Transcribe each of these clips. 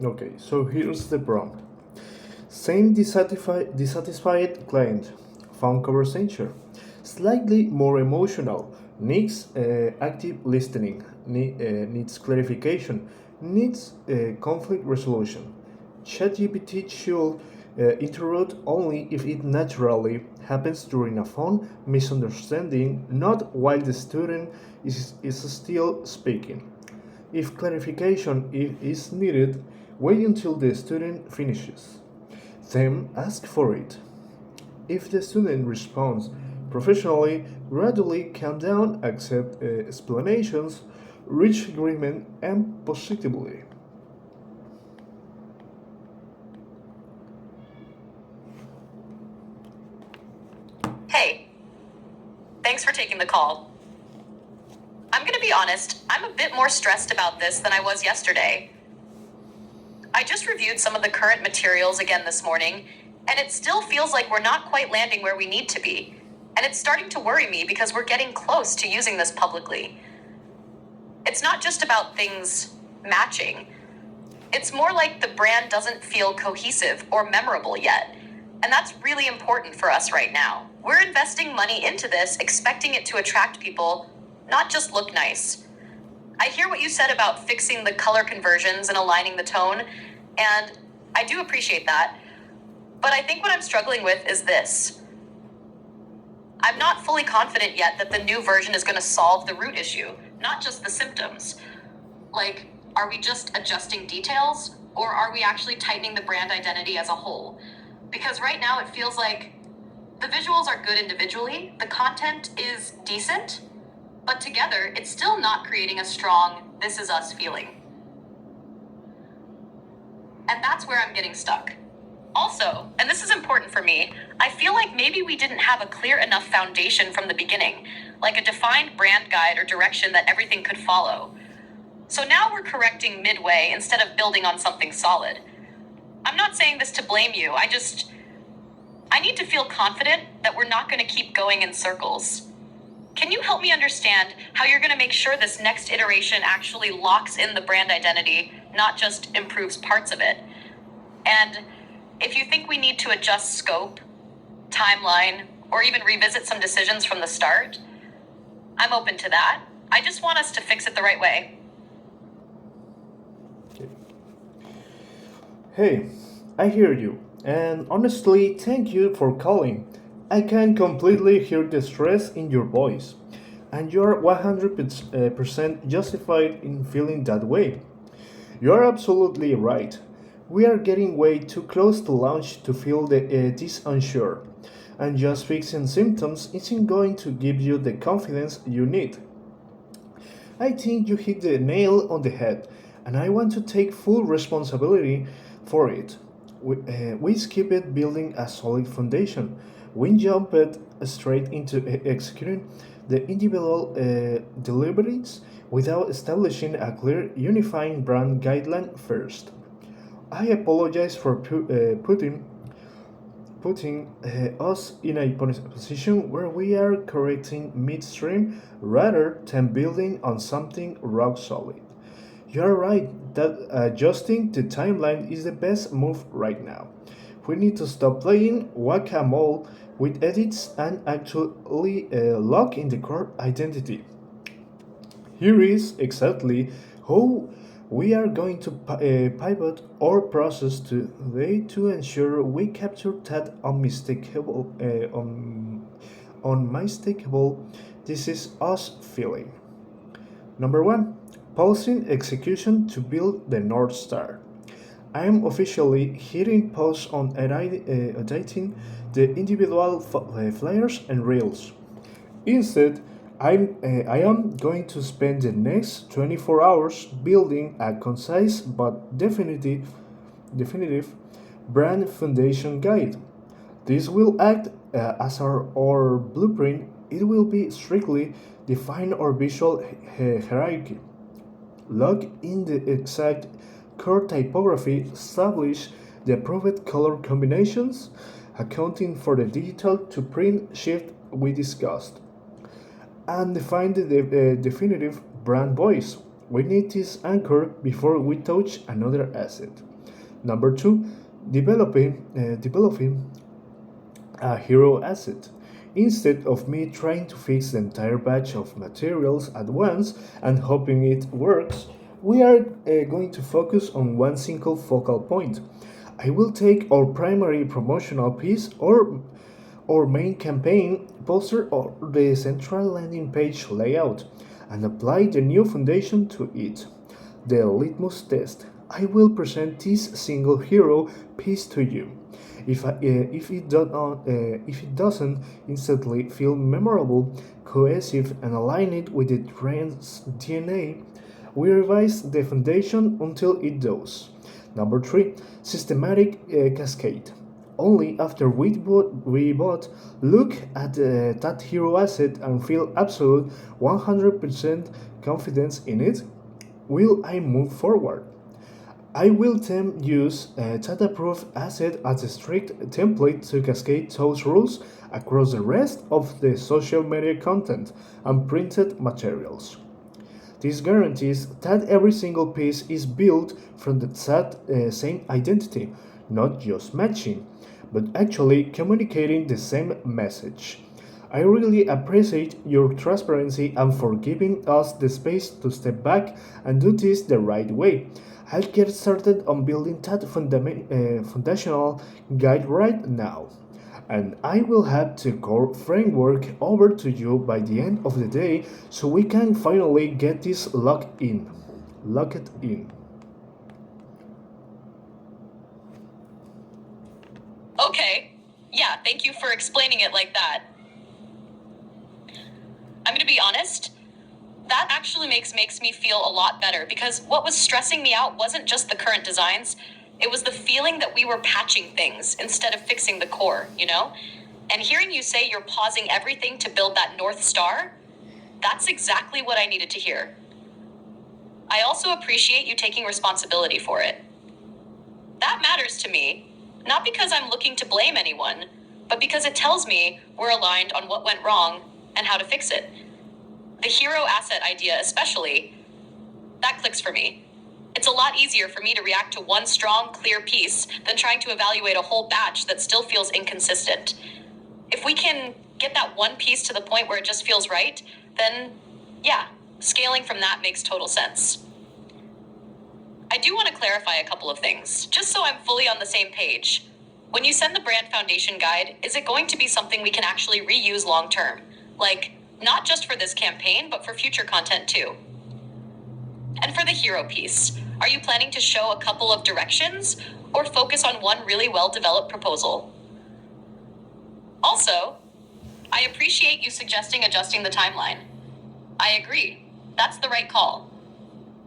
Okay, so here's the prompt. Same dissatisfied client. Phone conversation. Slightly more emotional. Needs active listening. Needs clarification. Needs conflict resolution. ChatGPT should interrupt only if it naturally happens during a phone misunderstanding, not while the student is still speaking. If clarification is needed, wait until the student finishes. Then ask for it. If the student responds professionally, gradually calm down, accept explanations, reach agreement, and positively. Hey, thanks for taking the call. I'm going to be honest, I'm a bit more stressed about this than I was yesterday. I just reviewed some of the current materials again this morning, and it still feels like we're not quite landing where we need to be. And it's starting to worry me because we're getting close to using this publicly. It's not just about things matching. It's more like the brand doesn't feel cohesive or memorable yet. And that's really important for us right now. We're investing money into this, expecting it to attract people, not just look nice. I hear what you said about fixing the color conversions and aligning the tone, and I do appreciate that. But I think what I'm struggling with is this. I'm not fully confident yet that the new version is going to solve the root issue, not just the symptoms. Like, are we just adjusting details, or are we actually tightening the brand identity as a whole? Because right now it feels like the visuals are good individually, the content is decent, but together it's still not creating a strong "this is us" feeling. And that's where I'm getting stuck. Also, and this is important for me, I feel like maybe we didn't have a clear enough foundation from the beginning, like a defined brand guide or direction that everything could follow. So now we're correcting midway instead of building on something solid. I'm not saying this to blame you, I need to feel confident that we're not going to keep going in circles. Can you help me understand how you're going to make sure this next iteration actually locks in the brand identity, not just improves parts of it? And if you think we need to adjust scope, timeline, or even revisit some decisions from the start, I'm open to that. I just want us to fix it the right way. Okay. Hey, I hear you, and honestly, thank you for calling. I can completely hear the stress in your voice, and you're 100% justified in feeling that way. You're absolutely right. We are getting way too close to launch to feel this unsure, and just fixing symptoms isn't going to give you the confidence you need. I think you hit the nail on the head, and I want to take full responsibility for it. We skipped building a solid foundation. We jumped straight into executing the individual deliverables without establishing a clear unifying brand guideline first. I apologize for putting us in a position where we are correcting midstream rather than building on something rock solid. You're right that adjusting the timeline is the best move right now. We need to stop playing whack a mole with edits and actually lock in the core identity. Here is exactly how we are going to pivot our process today to ensure we capture that unmistakable "this is us" feeling. Number one, pausing execution to build the North Star. I am officially hitting pause on editing the individual flyers and reels. Instead, I am going to spend the next 24 hours building a concise but definitive brand foundation guide. This will act as our blueprint. It will be strictly define our visual hierarchy, log in the exact core typography, establish the approved color combinations, accounting for the digital to print shift we discussed, and define the definitive brand voice. We need this anchor before we touch another asset. Number two, developing a hero asset. Instead of me trying to fix the entire batch of materials at once and hoping it works, we are going to focus on one single focal point. I will take our primary promotional piece or main campaign poster or the central landing page layout and apply the new foundation to it. The litmus test. I will present this single hero piece to you. If it doesn't instantly feel memorable, cohesive, and aligned with the brand's DNA, we revise the foundation until it does. Number three, systematic cascade. Only after we both look at that hero asset and feel absolute 100% confidence in it, will I move forward. I will then use that approved asset as a strict template to cascade those rules across the rest of the social media content and printed materials. This guarantees that every single piece is built from the same identity, not just matching, but actually communicating the same message. I really appreciate your transparency and for giving us the space to step back and do this the right way. I'll get started on building that foundational guide right now. And I will have the core framework over to you by the end of the day so we can finally get this locked in. Locked in. Okay. Yeah, thank you for explaining it like that. I'm going to be honest. That actually makes me feel a lot better because what was stressing me out wasn't just the current designs. It was the feeling that we were patching things instead of fixing the core, you know? And hearing you say you're pausing everything to build that North Star, that's exactly what I needed to hear. I also appreciate you taking responsibility for it. That matters to me, not because I'm looking to blame anyone, but because it tells me we're aligned on what went wrong and how to fix it. The hero asset idea especially, that clicks for me. It's a lot easier for me to react to one strong, clear piece than trying to evaluate a whole batch that still feels inconsistent. If we can get that one piece to the point where it just feels right, then yeah, scaling from that makes total sense. I do want to clarify a couple of things, just so I'm fully on the same page. When you send the brand foundation guide, is it going to be something we can actually reuse long term? Like, not just for this campaign, but for future content too. And for the hero piece, are you planning to show a couple of directions or focus on one really well-developed proposal? Also, I appreciate you suggesting adjusting the timeline. I agree. That's the right call.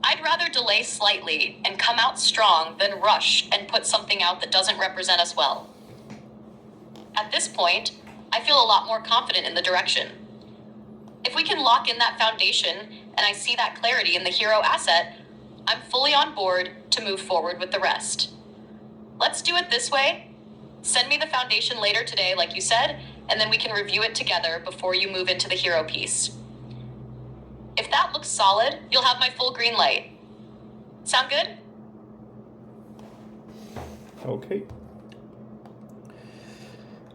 I'd rather delay slightly and come out strong than rush and put something out that doesn't represent us well. At this point, I feel a lot more confident in the direction. If we can lock in that foundation and I see that clarity in the hero asset, I'm fully on board to move forward with the rest. Let's do it this way. Send me the foundation later today, like you said, and then we can review it together before you move into the hero piece. If that looks solid, you'll have my full green light. Sound good? Okay.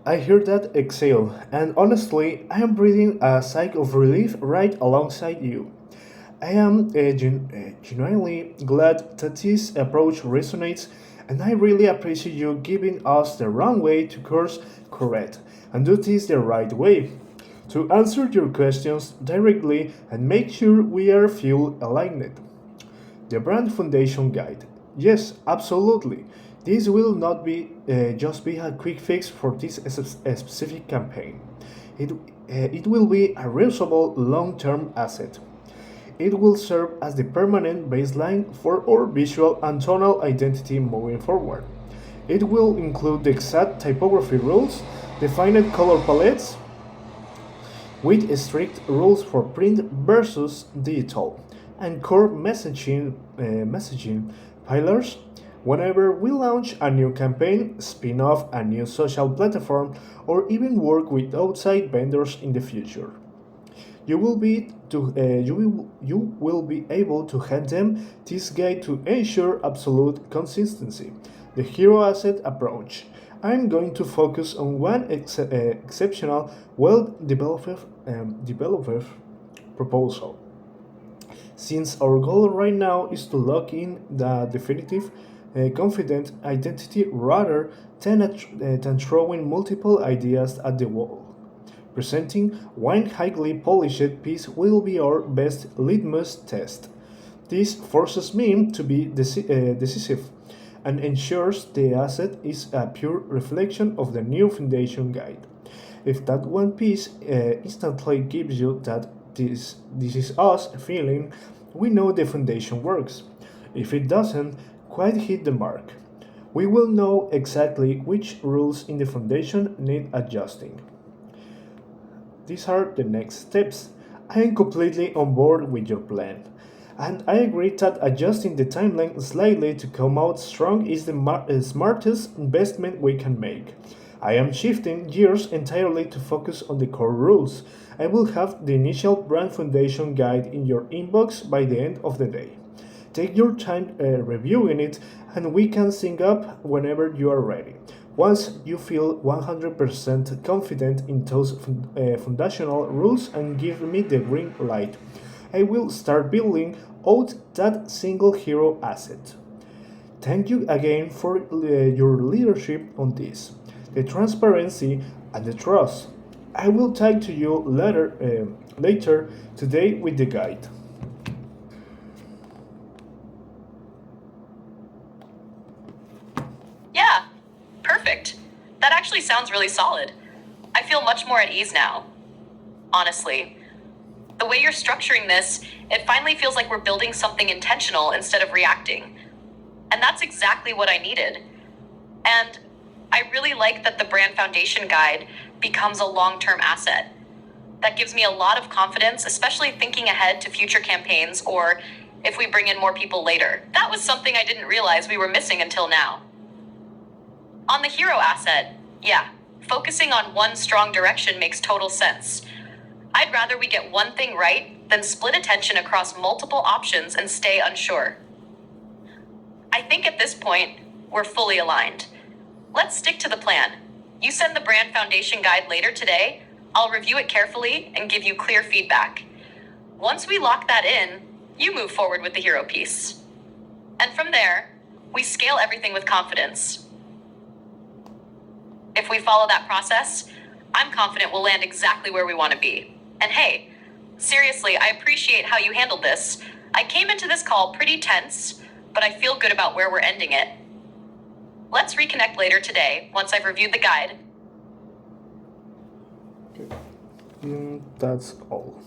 I hear that exhale, and honestly, I am breathing a sigh of relief right alongside you. I am genuinely glad that this approach resonates, and I really appreciate you giving us the wrong way to course correct and do this the right way. To answer your questions directly and make sure we are full aligned. The Brand Foundation Guide. Yes, absolutely. This will not be just be a quick fix for this specific campaign. It will be a reusable long-term asset. It will serve as the permanent baseline for our visual and tonal identity moving forward. It will include the exact typography rules, defined color palettes, with strict rules for print versus digital, and core messaging pillars whenever we launch a new campaign, spin off a new social platform, or even work with outside vendors in the future. You will be able to hand them this guide to ensure absolute consistency. The hero asset approach. I'm going to focus on one exceptional, well developed proposal. Since our goal right now is to lock in the definitive, confident identity rather than throwing multiple ideas at the wall. Presenting one highly polished piece will be our best litmus test. This forces me to be decisive and ensures the asset is a pure reflection of the new foundation guide. If that one piece instantly gives you that this is us feeling, we know the foundation works. If it doesn't quite hit the mark, we will know exactly which rules in the foundation need adjusting. These are the next steps. I am completely on board with your plan. And I agree that adjusting the timeline slightly to come out strong is the smartest investment we can make. I am shifting gears entirely to focus on the core rules. I will have the initial brand foundation guide in your inbox by the end of the day. Take your time reviewing it, and we can sync up whenever you are ready. Once you feel 100% confident in those foundational rules and give me the green light, I will start building out that single hero asset. Thank you again for your leadership on this, the transparency and the trust. I will talk to you later today with the guide. Yeah, perfect. That actually sounds really solid. I feel much more at ease now. Honestly, the way you're structuring this, it finally feels like we're building something intentional instead of reacting. And that's exactly what I needed. And I really like that the brand foundation guide becomes a long term asset. That gives me a lot of confidence, especially thinking ahead to future campaigns or if we bring in more people later. That was something I didn't realize we were missing until now. On the hero asset, yeah, focusing on one strong direction makes total sense. I'd rather we get one thing right than split attention across multiple options and stay unsure. I think at this point, we're fully aligned. Let's stick to the plan. You send the brand foundation guide later today. I'll review it carefully and give you clear feedback. Once we lock that in, you move forward with the hero piece. And from there, we scale everything with confidence. If we follow that process, I'm confident we'll land exactly where we want to be. And hey, seriously, I appreciate how you handled this. I came into this call pretty tense, but I feel good about where we're ending it. Let's reconnect later today once I've reviewed the guide. That's all.